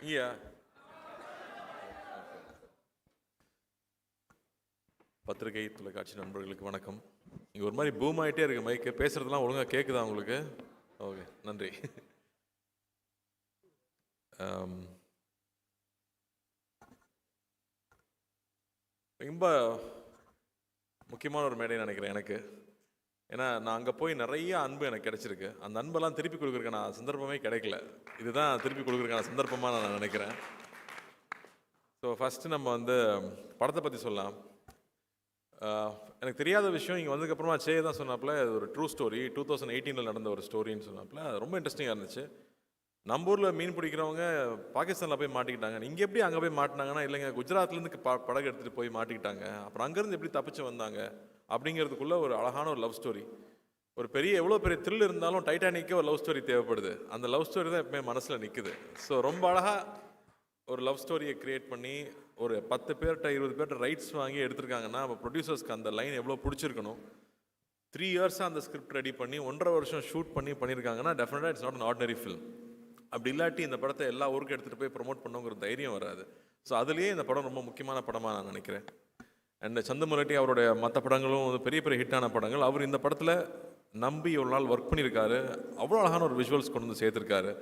ஐயா பத்திரிகை தொலைக்காட்சி நண்பர்களுக்கு வணக்கம். இங்கே ஒரு மாதிரி பூம் ஆகிட்டே இருக்கு மைக்கு. பேசுறதுலாம் ஒழுங்காக கேட்குதா உங்களுக்கு? ஓகே, நன்றி. ரொம்ப முக்கியமான ஒரு மேடைன்னு நினைக்கிறேன் எனக்கு. ஏன்னா நான் அங்கே போய் நிறைய அன்பு எனக்கு கிடைச்சிருக்கு. அந்த அன்பெல்லாம் திருப்பி கொடுக்குறதுக்கான சந்தர்ப்பமே கிடைக்கல. இதுதான் திருப்பி கொடுக்குறதுக்கான சந்தர்ப்பமாக நான் நினைக்கிறேன். ஸோ ஃபஸ்ட்டு நம்ம வந்து படத்தை பற்றி சொல்லலாம். எனக்கு தெரியாத விஷயம் இங்கே வந்ததுக்கப்புறமா தான் சொன்னாப்புல இது ஒரு ட்ரூ ஸ்டோரி, 2018 நடந்த ஒரு ஸ்டோரின்னு சொன்னாப்புல. ரொம்ப இன்ட்ரெஸ்டிங்காக இருந்துச்சு. நம்ம ஊரில் மீன் பிடிக்கிறவங்க பாகிஸ்தானில் போய் மாட்டிக்கிட்டாங்க. இங்கே எப்படி அங்கே போய் மாட்டினாங்கன்னா, இல்லைங்க குஜராத்லேருந்து படகு எடுத்துகிட்டு போய் மாட்டிக்கிட்டாங்க, அப்புறம் அங்கேருந்து எப்படி தப்பிச்சு வந்தாங்க அப்படிங்கிறதுக்குள்ளே ஒரு அழகான ஒரு லவ் ஸ்டோரி. ஒரு எவ்வளோ பெரிய த்ரில் இருந்தாலும் டைட்டானிக்கே ஒரு லவ் ஸ்டோரி தேவைப்படுது. அந்த லவ் ஸ்டோரி தான் எப்பவுமே மனசில் நிற்குது. ஸோ ரொம்ப அழகாக ஒரு லவ் ஸ்டோரியை க்ரியேட் பண்ணி ஒரு 10 பேர்கிட்ட 20 பேர்கிட்ட ரைட்ஸ் வாங்கி எடுத்திருக்காங்கன்னா, அப்போ ப்ரொடியூசர்ஸ்க்கு அந்த லைன் எவ்வளோ பிடிச்சிருக்கணும். 3 இயர்ஸாக அந்த ஸ்கிரிப்ட் ரெடி பண்ணி 1.5 வருஷம் ஷூட் பண்ணியிருக்காங்கன்னா டெஃபினட்டாக it's not an ordinary film. அப்படி இல்லாட்டி இந்த படத்தை எல்லா ஊருக்கும் எடுத்துகிட்டு போய் ப்ரொமோட் பண்ணுங்கிற தைரியம் வராது. ஸோ அதுலேயே இந்த படம் ரொம்ப முக்கியமான படமாக நான் நினைக்கிறேன். அண்ட் சந்தமுரட்டி அவருடைய மற்ற படங்களும் வந்து பெரிய பெரிய ஹிட்டான படங்கள். அவர் இந்த படத்தில் நம்பி ஒரு நாள் ஒர்க் பண்ணியிருக்காரு. அவ்வளோ அழகான ஒரு விஷுவல்ஸ் கொண்டு வந்து சேர்த்துருக்காரு.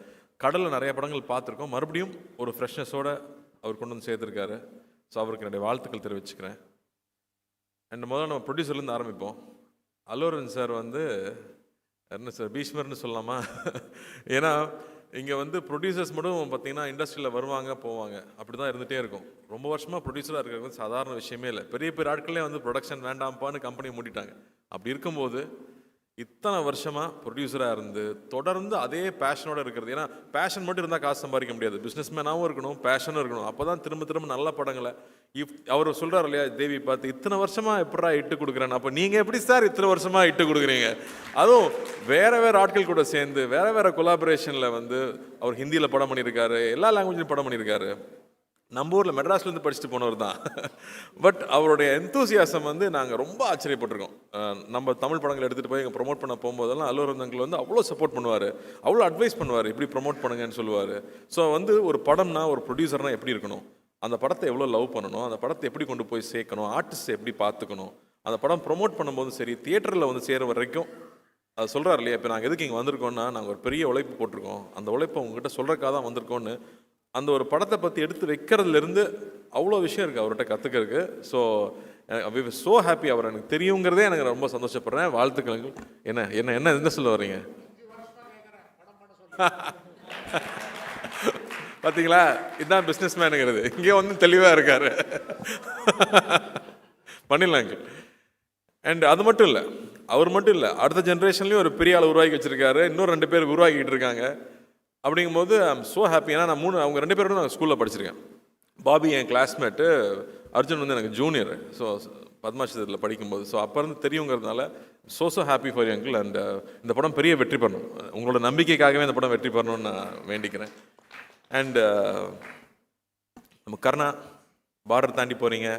கடலில் நிறைய படங்கள் பார்த்துருக்கோம், மறுபடியும் ஒரு ஃப்ரெஷ்னஸோடு அவர் கொண்டு வந்து சேர்த்துருக்காரு. ஸோ அவருக்கு என்னுடைய வாழ்த்துக்கள் தெரிவிச்சுக்கிறேன். அண்ட் முதல்ல நம்ம ப்ரொடியூசர்லேருந்து ஆரம்பிப்போம். அல்லு அர்ஜுன் சார் வந்து என்ன சார் பீஷ்மர்னு சொல்லலாமா? ஏன்னா இங்கே வந்து ப்ரொடியூசர்ஸ் மட்டும் பார்த்தீங்கன்னா இண்டஸ்ட்ரியில் வருவாங்க போவாங்க, அப்படி தான் இருந்துகிட்டே இருக்கும். ரொம்ப வருஷமாக ப்ரொடியூசராக இருக்கிறது வந்து சாதாரண விஷயமே இல்லை. பெரிய பெரிய ஆட்களே வந்து ப்ரொடக்ஷன் வேண்டாம்ப்பான்னு கம்பெனி மூடிட்டாங்க. அப்படி இருக்கும்போது இத்தனை வருஷமாக ப்ரொடியூசராக இருந்து தொடர்ந்து அதே பேஷனோடு இருக்கிறது. ஏன்னா பேஷன் மட்டும் இருந்தால் காசு சம்பாதிக்க முடியாது. பிஸ்னஸ் மேனாகவும் இருக்கணும், பேஷனும் இருக்கணும். அப்போ தான் திரும்ப திரும்ப நல்ல படங்களை அவர் சொல்கிறார் இல்லையா, தேவி பார்த்து இத்தனை வருஷமாக எப்படா இட்டு கொடுக்குறேன்னு. அப்போ நீங்கள் எப்படி சார் இத்தனை வருஷமாக இட்டு கொடுக்குறீங்க? அதுவும் வேறு வேறு ஆட்கள் கூட சேர்ந்து வேறு வேறு கொலாபரேஷனில் வந்து அவர் ஹிந்தியில் படம் பண்ணியிருக்காரு, எல்லா லாங்குவேஜ்லையும் படம் பண்ணியிருக்காரு. நம்ம ஊரில் மெட்ராஸ்லேருந்து படிச்சுட்டு போனவர் தான். பட் அவருடைய எந்தூசியாசம் வந்து நாங்கள் ரொம்ப ஆச்சரியப்பட்டிருக்கோம். நம்ம தமிழ் படங்கள் எடுத்துகிட்டு போய் இங்கே ப்ரொமோட் பண்ண போகும்போதெல்லாம் அல்லு அர்ஜுன் அங்கிள் வந்து அவ்வளோ சப்போர்ட் பண்ணுவார், அவ்வளோ அட்வைஸ் பண்ணுவார், இப்படி ப்ரொமோட் பண்ணுங்கன்னு சொல்லுவார். ஸோ வந்து ஒரு படம்னா ஒரு ப்ரொடியூசர்னால் எப்படி இருக்கணும், அந்த படத்தை எவ்வளோ லவ் பண்ணணும், அந்த படத்தை எப்படி கொண்டு போய் சேர்க்கணும், ஆர்டிஸ்ட் எப்படி பார்த்துக்கணும், அந்த படம் ப்ரொமோட் பண்ணும்போதும் சரி, தியேட்டரில் வந்து சேர வரைக்கும் அது சொல்கிறார் இல்லையா. இப்போ நாங்கள் எதுக்கு இங்கே வந்திருக்கோன்னா, நாங்கள் ஒரு பெரிய உழைப்பு போட்டிருக்கோம், அந்த உழைப்பை உங்ககிட்ட சொல்கிறக்காக தான் வந்திருக்கோன்னு அந்த ஒரு படத்தை பற்றி எடுத்து வைக்கிறதுலேருந்து அவ்வளோ விஷயம் இருக்குது அவர்கிட்ட கற்றுக்கிறதுக்கு. So we were so happy. அவர் எனக்கு தெரியுங்கிறதே எனக்கு ரொம்ப சந்தோஷப்படுறேன். வாழ்த்துக்கள். என்ன என்ன என்ன என்ன சொல்ல வரீங்க? பார்த்தீங்களா, இதுதான் பிஸ்னஸ் மேனுங்கிறது. இங்கே வந்து தெளிவாக இருக்கார். பண்ணிடலாங்க. அண்ட் அது மட்டும் இல்லை, அவர் மட்டும் இல்லை, அடுத்த ஜென்ரேஷன்லேயும் ஒரு பெரிய ஆள் உருவாக்கி வச்சுருக்காரு. இன்னும் 2 பேர் உருவாக்கிட்டு இருக்காங்க. அப்படிங்கும்போது ஐ எம் ஸோ ஹாப்பி. ஏன்னா நான் அவங்க 2 பேரும் நான் ஸ்கூலில் படிச்சிருக்கேன். பாபி என் கிளாஸ்மேட்டு, அர்ஜுன் வந்து எனக்கு ஜூனியர். ஸோ பத்மாஷத்தில் படிக்கும்போது ஸோ அப்போ இருந்து தெரியுங்கிறதுனால so happy for you uncle. And இந்த படம் பெரிய வெற்றி பண்ணணும். உங்களோட நம்பிக்கைக்காகவே இந்த படம் வெற்றி பண்ணணும்னு நான் வேண்டிக்கிறேன். அண்டு நம்ம கர்ணா பார்டர் தாண்டி போகிறீங்க,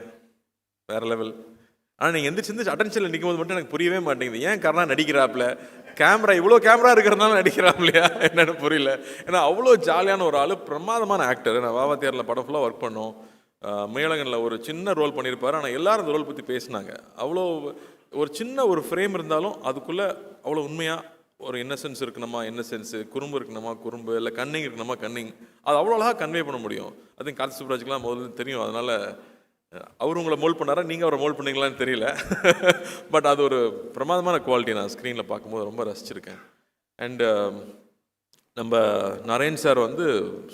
வேறு லெவல். ஆனால் நீங்கள் எந்திரிச்சு அட்டென்ஷனில் நிற்கும் போது மட்டும் எனக்கு புரியவே மாட்டேங்குது. ஏன் கர்ணா நடிக்கிறாப்புல? கேமரா இவ்வளோ கேமரா இருக்கிறதுனால நடிக்கிறான் இல்லையா என்னென்னு புரியல. ஏன்னா அவ்வளோ ஜாலியான ஒரு ஆள், பிரமாதமான ஆக்டர். நான் வாவாத்தியாரில் படம் ஃபுல்லாக ஒர்க் பண்ணோம். மேலகனில் ஒரு சின்ன ரோல் பண்ணியிருப்பார். ஆனால் எல்லாரும் அந்த ரோல் பற்றி பேசினாங்க. அவ்வளோ ஒரு சின்ன ஒரு ஃப்ரேம் இருந்தாலும் அதுக்குள்ளே அவ்வளோ உண்மையாக ஒரு இன்னசென்ஸ் இருக்கணுமா இன்னசென்ஸு, குறும்பு இருக்கணுமா குறும்பு, இல்லை கன்னிங் இருக்கணுமா கன்னிங், அது அவ்வளோ அழகாக கன்வே பண்ண முடியும். அதுவும் கார்த்தி சுப்ராஜுக்கெலாம் முதல்ல தெரியும். அதனால் அவர் உங்களை மோல்ட் பண்ணாரா, நீங்கள் அவரை மோல்ட் பண்ணீங்களான்னு தெரியல. பட் அது ஒரு பிரமாதமான குவாலிட்டி. நான் ஸ்க்ரீனில் பார்க்கும்போது ரொம்ப ரசிச்சிருக்கேன். அண்டு நம்ம நரேன் சார் வந்து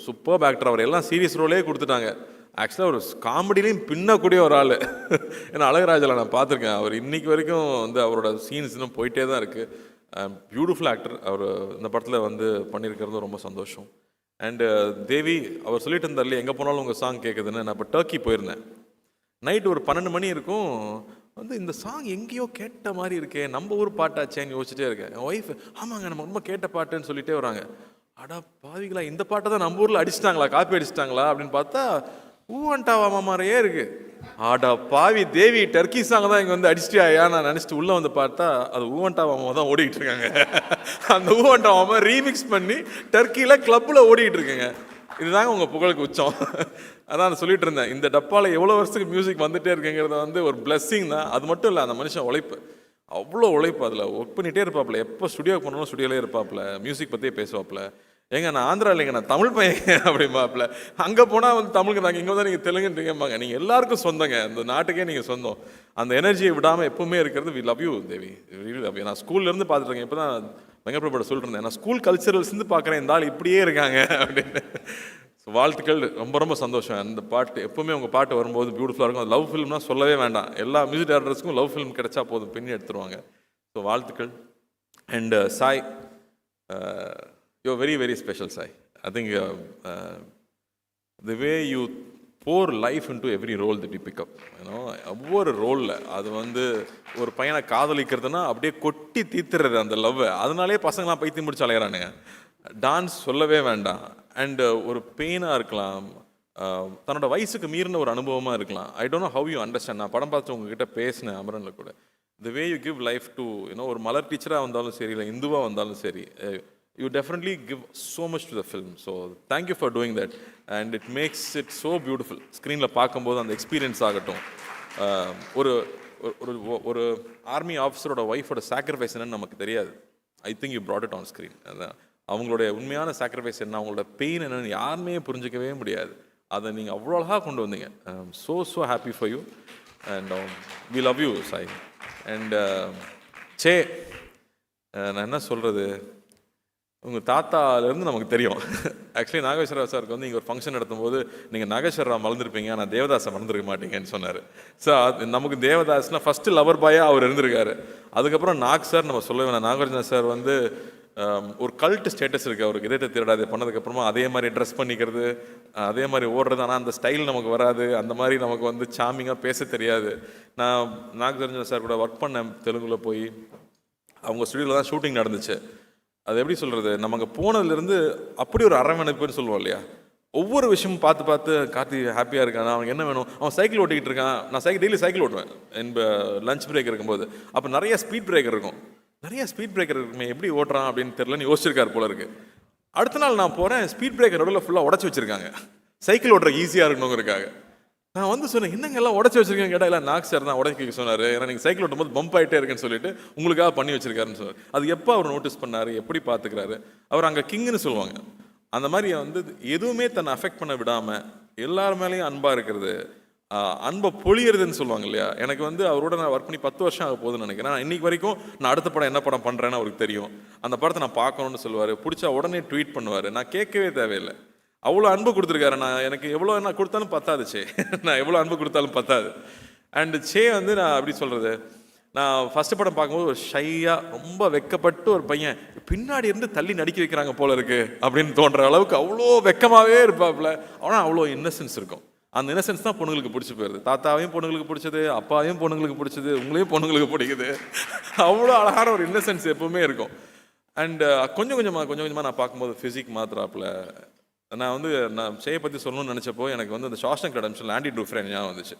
சூப்பர் ஆக்டர். அவர் எல்லாம் சீரியஸ் ரோலே கொடுத்துட்டாங்க. ஆக்சுவலாக ஒரு காமெடிலையும் பின்னக்கூடிய ஒரு ஆள். ஏன்னா அழகராஜில் நான் பார்த்துருக்கேன். அவர் இன்றைக்கி வரைக்கும் வந்து அவரோட சீன்ஸ் இன்னும் போயிட்டே தான் இருக்குது. Beautiful actor. அவர் இந்த படத்தில் வந்து பண்ணியிருக்கிறது ரொம்ப சந்தோஷம். அண்டு தேவி அவர் சொல்லிட்டு இருந்தார் இல்லையா, எங்கே போனாலும் உங்கள் சாங் கேட்குதுன்னு. நான் இப்போ டர்க்கி போயிருந்தேன். நைட்டு ஒரு 12 மணி இருக்கும். வந்து இந்த சாங் எங்கேயோ கேட்ட மாதிரி இருக்கே, நம்ம ஊர் பாட்டாச்சேன்னு யோசிச்சுட்டே இருக்கேன். என் ஒய்ஃப் ஆமாங்க நம்ம ரொம்ப கேட்ட பாட்டுன்னு சொல்லிட்டே வராங்க. அடா பாவிங்களா, இந்த பாட்டை தான் நம்ம ஊரில் அடிச்சிட்டாங்களா, காப்பி அடிச்சிட்டாங்களா அப்படின்னு பார்த்தா ஊவன்டாவா மாதிரியே இருக்கு. ஆடா பாவி தேவி, டர்க்கி சாங் தான் இங்கே வந்து அடிச்சிட்டியா நான் நினச்சிட்டு உள்ளே வந்து பார்த்தா அது ஊவன்டாவாமா தான் ஓடிக்கிட்டு இருக்காங்க. அந்த ஊவன்டாவாமா ரீமிக்ஸ் பண்ணி டர்க்கியில் கிளப்பில் ஓடிக்கிட்டு இருக்குங்க. இதுதாங்க உங்கள் புகழுக்கு உச்சம். அதான் நான் சொல்லிட்டு இருந்தேன், இந்த டப்பாவில் எவ்வளோ வருஷத்துக்கு மியூசிக் வந்துட்டே இருக்குங்கிறது வந்து ஒரு பிளெஸ்ஸிங் தான். அது மட்டும் இல்லை, அந்த மனுஷன் உழைப்பு, அவ்வளோ உழைப்பு. அதில் ஒர்க் பண்ணிகிட்டே இருப்பாப்புல, எப்போ ஸ்டுடியோக்கு போனாலும் ஸ்டுடியோலே இருப்பாப்புல, மியூசிக் பற்றியே பேசுவாப்புல. ஏங்க நான் ஆந்திரா இல்லைங்க, நான் தமிழ் பையன் அப்படிம்பாப்புல. அங்கே போனால் வந்து தமிழுக்கு நாங்கள், இங்கே வந்து நீங்கள் தெலுங்குன்றீங்கம்பாங்க. நீங்கள் எல்லாருக்கும் சொந்தங்க, அந்த நாட்டுக்கே நீங்கள் சொந்தம். அந்த எனர்ஜியை விடாமல் எப்பவுமே இருக்கிறது. We love you Devi, we love you. நான் ஸ்கூல்லேருந்து பார்த்துருக்கேன். இப்போ தான் வெங்கட்பிரபுட சொல்லிட்டு இருந்தேன், நான் ஸ்கூல் கல்ச்சரல்ஸ்லேருந்து பார்க்குறேன் இந்த ஆள் இப்படியே இருக்காங்க அப்படின்னு. வாழ்த்துக்கள், ரொம்ப ரொம்ப சந்தோஷம். அந்த பாட்டு எப்பவுமே உங்கள் பாட்டு வரும்போது பியூட்டிஃபுல்லாக இருக்கும். அது லவ் ஃபிலிம்னா சொல்லவே வேண்டாம், எல்லா மியூசிக் டேரக்டர்ஸ்க்கும் லவ் ஃபிலிம் கிடைச்சா போதும், பின்னி எடுத்துருவாங்க. ஸோ வாழ்த்துக்கள். And Sai, you're very very special, Sai. I think the way you pour life into every role that you pick up, ஒவ்வொரு ரோலில் அது வந்து ஒரு பையனை காதலிக்கிறதுனா அப்படியே கொட்டி தீத்துறது அந்த லவ்வை. அதனாலே பசங்களாம் பைத்தியம் முடிச்சு அலையிறானுங்க. டான்ஸ் சொல்லவே வேண்டாம். அண்டு ஒரு பெயினாக இருக்கலாம், தன்னோட வயசுக்கு மீறின ஒரு அனுபவமாக இருக்கலாம். I don't know how you understand. நான் படம் பார்த்து உங்ககிட்ட பேசினேன் அமரனில் கூட. The way you give life to ஒரு மலர் டீச்சராக வந்தாலும் சரி, இல்லை இந்துவாக வந்தாலும் சரி, you definitely give so much to the film. So thank you for doing that, and it makes it so beautiful. ஸ்க்ரீனில் பார்க்கும்போது அந்த எக்ஸ்பீரியன்ஸ் ஆகட்டும், ஒரு ஒரு ஆர்மி ஆஃபீஸரோட ஒய்ஃபோட சாக்ரிஃபைஸ் என்னன்னு நமக்கு தெரியாது. I think you brought it on screen. அதான் அவங்களுடைய உண்மையான சாக்ரிஃபைஸ் என்ன, அவங்களோட பெயின் என்னன்னு யாருமே புரிஞ்சிக்கவே முடியாது. அதை நீங்கள் அவ்வளோ அழகாக கொண்டு வந்தீங்க. So happy for you, and we love you Sai. And say, நான் என்ன சொல்கிறது, உங்கள் தாத்தாலேருந்து நமக்கு தெரியும். ஆக்சுவலி நாகேஸ்வர சாருக்கு வந்து இங்கே ஒரு ஃபங்க்ஷன் நடத்தும்போது நீங்கள் நாகேஸ்வரராவ் மறந்துருப்பீங்க, ஆனால் தேவதாஸை மறந்துருக்க மாட்டீங்கன்னு சொன்னார். ஸோ நமக்கு தேவதாஸ்னால் ஃபஸ்ட்டு லவர் பாயாக அவர் இருந்திருக்காரு. அதுக்கப்புறம் நாக் சார் நம்ம சொல்ல வேணாம். நாகார்ஜுன சார் வந்து ஒரு கல்ட் ஸ்டேட்டஸ் இருக்குது அவருக்கு. இதயத்தை திருடாது பண்ணதுக்கப்புறமா அதே மாதிரி ட்ரெஸ் பண்ணிக்கிறது, அதே மாதிரி ஓடுறது. ஆனால் அந்த ஸ்டைல் நமக்கு வராது, அந்த மாதிரி நமக்கு வந்து சாமிங்காக பேச தெரியாது. நான் நாகார்ஜுன சார் கூட ஒர்க் பண்ணேன் தெலுங்குல போய். அவங்க ஸ்டுடியோவில் தான் ஷூட்டிங் நடந்துச்சு. அது எப்படி சொல்கிறது, நம்ம அங்கே போனதுலேருந்து அப்படி ஒரு அரவணைப்புன்னு சொல்லுவோம் இல்லையா. ஒவ்வொரு விஷயமும் பார்த்து பார்த்து கார்த்தி ஹாப்பியாக இருக்கான், அவனுக்கு என்ன வேணும், அவன் சைக்கிள் ஓட்டிக்கிட்டு இருக்கான். நான் டெய்லி சைக்கிள் ஓட்டுவேன் லஞ்ச் பிரேக் இருக்கும்போது. அப்போ நிறைய ஸ்பீட் பிரேக்கர் இருக்கும், நிறைய ஸ்பீட் பிரேக்கர் இருக்குமே, எப்படி ஓட்டுறான் அப்படின்னு தெரியலன்னு யோசிச்சிருக்காரு போல இருக்கு. அடுத்த நாள் நான் போகிறேன், ஸ்பீட் பிரேக்கர் நடுவில் ஃபுல்லாக உடச்சி வச்சிருக்காங்க, சைக்கிள் ஓட்டுற ஈஸியாக இருக்கணுங்கிறக்காக. நான் வந்து சொன்னேன், என்னங்க எல்லாம் உடச்சி வச்சிருக்கேன் கேட்டால், இல்லை நாக் சார் தான் உடச்சி சொன்னார், ஏன்னா நீங்கள் சைக்கிள் ஓட்டும் போது பம்ப் ஆகிட்டே இருக்குன்னு சொல்லிட்டு உங்களுக்காக பண்ணி வச்சிருக்காருன்னு சொன்னார். அது எப்போ அவர் நோட்டீஸ் பண்ணார், எப்படி பார்த்துக்கிறாரு அவர். அங்கே கிங்குன்னு சொல்லுவாங்க. அந்த மாதிரி வந்து எதுவுமே தன்னை அஃபெக்ட் பண்ண விடாமல் எல்லார் மேலேயும் அன்பாக இருக்கிறது, அன்பை பொழியறதுன்னு சொல்லுவாங்க இல்லையா. எனக்கு வந்து அவரோட நான் ஒர்க் பண்ணி 10 வருஷம் ஆக போகுதுன்னு நினைக்கிறேன். இன்னைக்கு வரைக்கும் நான் அடுத்த படம் என்ன படம் பண்ணுறேன்னு அவருக்கு தெரியும். அந்த படத்தை நான் பார்க்கணுன்னு சொல்லுவார், பிடிச்சா உடனே ட்வீட் பண்ணுவார். நான் கேட்கவே தேவையில்லை, அவ்வளோ அன்பு கொடுத்துருக்காரு. நான் எனக்கு எவ்வளோ என்ன கொடுத்தாலும் பத்தாது சே, நான் எவ்வளோ அன்பு கொடுத்தாலும் பத்தாது. அண்டு சே வந்து நான் அப்படி சொல்கிறது, நான் ஃபஸ்ட்டு படம் பார்க்கும்போது ஒரு ஷையாக ரொம்ப வெக்கப்பட்டு ஒரு பையன் பின்னாடி இருந்து தள்ளி நடிக்க வைக்கிறாங்க போல இருக்கு அப்படின்னு தோன்ற அளவுக்கு அவ்வளோ வெக்கமாகவே இருப்பாப்புல. ஆனால் அவ்வளோ இன்னசென்ஸ் இருக்கும். அந்த இன்னசென்ஸ் தான் பொண்ணுங்களுக்கு பிடிச்சி போயிருது. தாத்தாவையும் பொண்ணுங்களுக்கு பிடிச்சது, அப்பாவையும் பொண்ணுங்களுக்கு பிடிச்சது, உங்களையும் பொண்ணுங்களுக்கு பிடிக்குது. அவ்வளோ அழகான ஒரு இன்னசென்ஸ் எப்பவுமே இருக்கும். அண்டு கொஞ்சம் கொஞ்சமாக நான் பார்க்கும்போது ஃபிசிக் மாத்திராப்புல. நான் வந்து நான் சேயை பற்றி சொல்லணும்னு நினச்சப்போ எனக்கு வந்து அந்த ஷாஷங்க் ரெடெம்ப்ஷன் ஆண்டி டூஃப்ரேன் ஞாபகம் வந்துச்சு.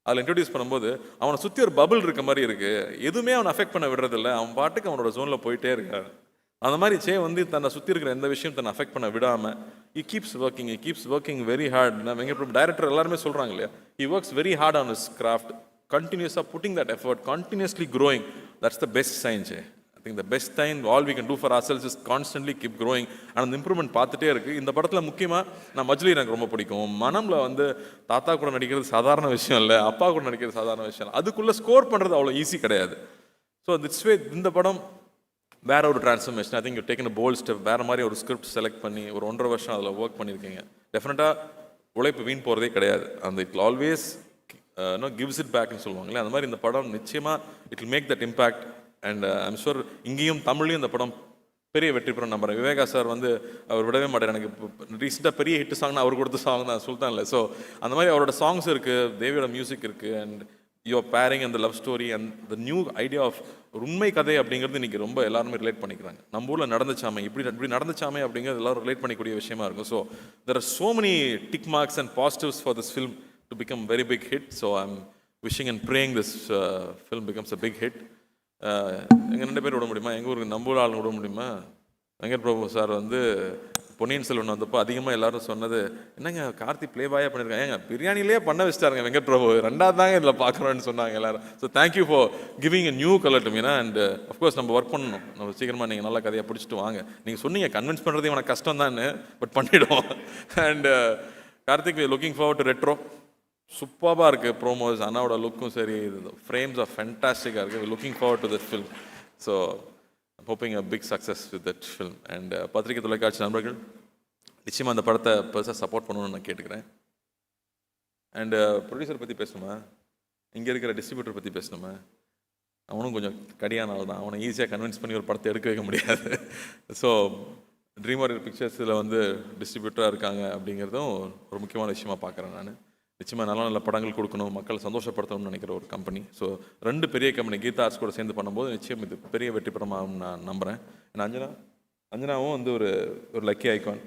அதில் இன்ட்ரடியூஸ் பண்ணும்போது அவனை சுற்றி ஒரு பபிள் இருக்க மாதிரி இருக்குது, எதுவுமே அவனை அஃபெக்ட் பண்ண விடுறதில்ல, அவன் பாட்டுக்கு அவனோட ஜோனில் போயிட்டே இருக்காரு. அந்த மாதிரி சே வந்து தன்னை சுற்றி இருக்கிற எந்த விஷயம் தன்னை அஃபெக்ட் பண்ண விடாமல் he keeps working very hard. நான் வெங்கட்பிரபு டைரக்டர் எல்லாருமே சொல்கிறாங்க இல்லையா, he works very hard on his craft, continuously putting that effort, continuously growing. That's the best sign, Jay. I think the best sign all we can do for ourselves is constantly keep growing. and அந்த improvement பார்த்துட்டே இருக்குது. இந்த படத்தில் முக்கியமாக நான் மஜ்லி எனக்கு ரொம்ப பிடிக்கும். மனம்ல வந்து தாத்தா கூட நடிக்கிறது சாதாரண விஷயம் இல்லை, அப்பா கூட நடிக்கிறது சாதாரண விஷயம் இல்லை, அதுக்குள்ளே ஸ்கோர் பண்ணுறது அவ்வளோ ஈஸி கிடையாது. ஸோ திட்ஸ் வே இந்த படம் வேற ஒரு transformation. I think you taken a bolt step. வேறு மாதிரி ஒரு ஸ்கிரிப்ட் செலக்ட் பண்ணி ஒரு 1.5 வருஷம் அதில் ஒர்க் பண்ணியிருக்கீங்க. டெஃபினட்டாக உழைப்பு வீண் போகிறதே கிடையாது. அந்த இட் ஆல்வேஸ் கிவ்ஸ் இட் பேக்னு சொல்லுவாங்களே, அந்த மாதிரி இந்த படம் நிச்சயமாக it will make that impact. And I'm sure இங்கேயும் தமிழ்லையும் இந்த படம் பெரிய வெற்றி பெறும் நம்புறேன். விவேகா சார் வந்து அவர் விடவே மாட்டார். எனக்கு ரீசெண்டாக பெரிய ஹிட் சாங்னா அவர் கொடுத்த சாங் தான் சுல்தான் இல்லை. ஸோ அந்த மாதிரி அவரோட சாங்ஸ் இருக்குது, தேவியோட மியூசிக் இருக்குது, and your pairing and the love story and the new idea of ஒரு உண்மை கதை அப்படிங்கிறது இன்றைக்கி ரொம்ப எல்லாருமே ரிலேட் பண்ணிக்கிறாங்க. நம்ம ஊரில் நடந்துச்சாமே, இப்படி நடந்துச்சாமே அப்படிங்கிறது எல்லாரும் ரிலேட் பண்ணிக்கூடிய விஷயமா இருக்கும். So there are so many tick marks and positives for this film to become very big hit. So I am wishing and praying this film becomes a big hit. எங்கள் 2 பேர் விட முடியுமா, எங்கள் ஊருக்கு நம்ம ஊர் ஆளுங்க விட முடியுமா? வெங்கட் பிரபு சார் வந்து பொன்னியின் செல்வன் வந்தப்போ அதிகமாக எல்லாரும் சொன்னது, என்னங்க கார்த்தி ப்ளே பாயாக பண்ணியிருக்காங்க, ஏங்க பிரியாணிலே பண்ண வச்சிட்டாருங்க வெங்கட் பிரபு, ரெண்டாவது தாங்க இதில் பார்க்குறோன்னு சொன்னாங்க எல்லாரும். So thank you for giving a new colour to Meena. And of course நம்ம ஒர்க் பண்ணணும், நம்ம சீக்கிரமாக நீங்கள் நல்ல கதையாக பிடிச்சிட்டு வாங்க. நீங்கள் சொன்னீங்க கன்வின்ஸ் பண்ணுறது இவனை கஷ்டம் தான், பட் பண்ணிவிடுவோம். And Karthik looking forward to retro. சூப்பராக இருக்குது ப்ரோமோஸ், அண்ணாவோட லுக்கும் சரி, ஃப்ரேம்ஸ் ஆஃப் ஃபென்டாஸ்டிக்காக இருக்குது. Looking forward to that film. So hoping a big success with that film. And பத்திரிகை தொலைக்காட்சி நண்பர்கள் நிச்சயமாக அந்த படத்தை பெருசாக சப்போர்ட் பண்ணணும்னு நான் கேட்டுக்கிறேன். அண்டு ப்ரொடியூசர் பற்றி பேசணுமா, இங்கே இருக்கிற டிஸ்ட்ரிபியூட்டர் பற்றி பேசணுமா, அவனும் கொஞ்சம் கடியான ஆள் தான், அவனை ஈஸியாக கன்வின்ஸ் பண்ணி ஒரு படத்தை எடுக்க வைக்க முடியாது. ஸோ ட்ரீம் வாரியர் பிக்சர்ஸில் வந்து டிஸ்ட்ரிபியூட்டராக இருக்காங்க அப்படிங்கிறதும் ஒரு முக்கியமான விஷயமா பார்க்குறேன் நான். நிச்சயமாக நல்ல நல்ல படங்கள் கொடுக்கணும், மக்களை சந்தோஷப்படுத்தணும்னு நினைக்கிற ஒரு கம்பெனி. ஸோ 2 பெரிய கம்பெனி கீதா ஆர்ட்ஸ் கூட சேர்ந்து பண்ணும்போது நிச்சயம் இது பெரிய வெற்றி படமாகும் நான் நம்புகிறேன். ஏன்னா அஞ்சனாவும் வந்து ஒரு லக்கி ஐகான்,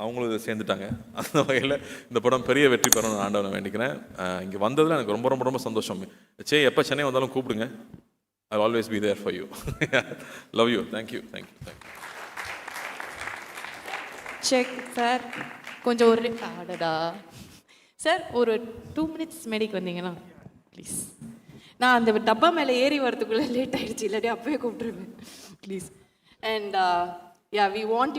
அவங்களும் இதை சேர்ந்துட்டாங்க. அந்த வகையில் இந்த படம் பெரிய வெற்றி பெறணும் நான் ஆண்டவனை வேண்டிக்கிறேன். இங்கே வந்ததில் எனக்கு ரொம்ப ரொம்ப ரொம்ப சந்தோஷம். எப்போ சென்னை வந்தாலும் கூப்பிடுங்க, I always be there for you. Love you. Thank you. செக் சார், கொஞ்சம் ஒரு ஆடடா சார், ஒரு 2 மினிட்ஸ் மேடைக்கு வந்தீங்கன்னா ப்ளீஸ். நான் அந்த டப்பா மேலே ஏறி வரதுக்குள்ளே லேட் ஆகிடுச்சு, இல்லாட்டி அப்போயே கூப்பிட்டுருவேன் please. And yeah we want you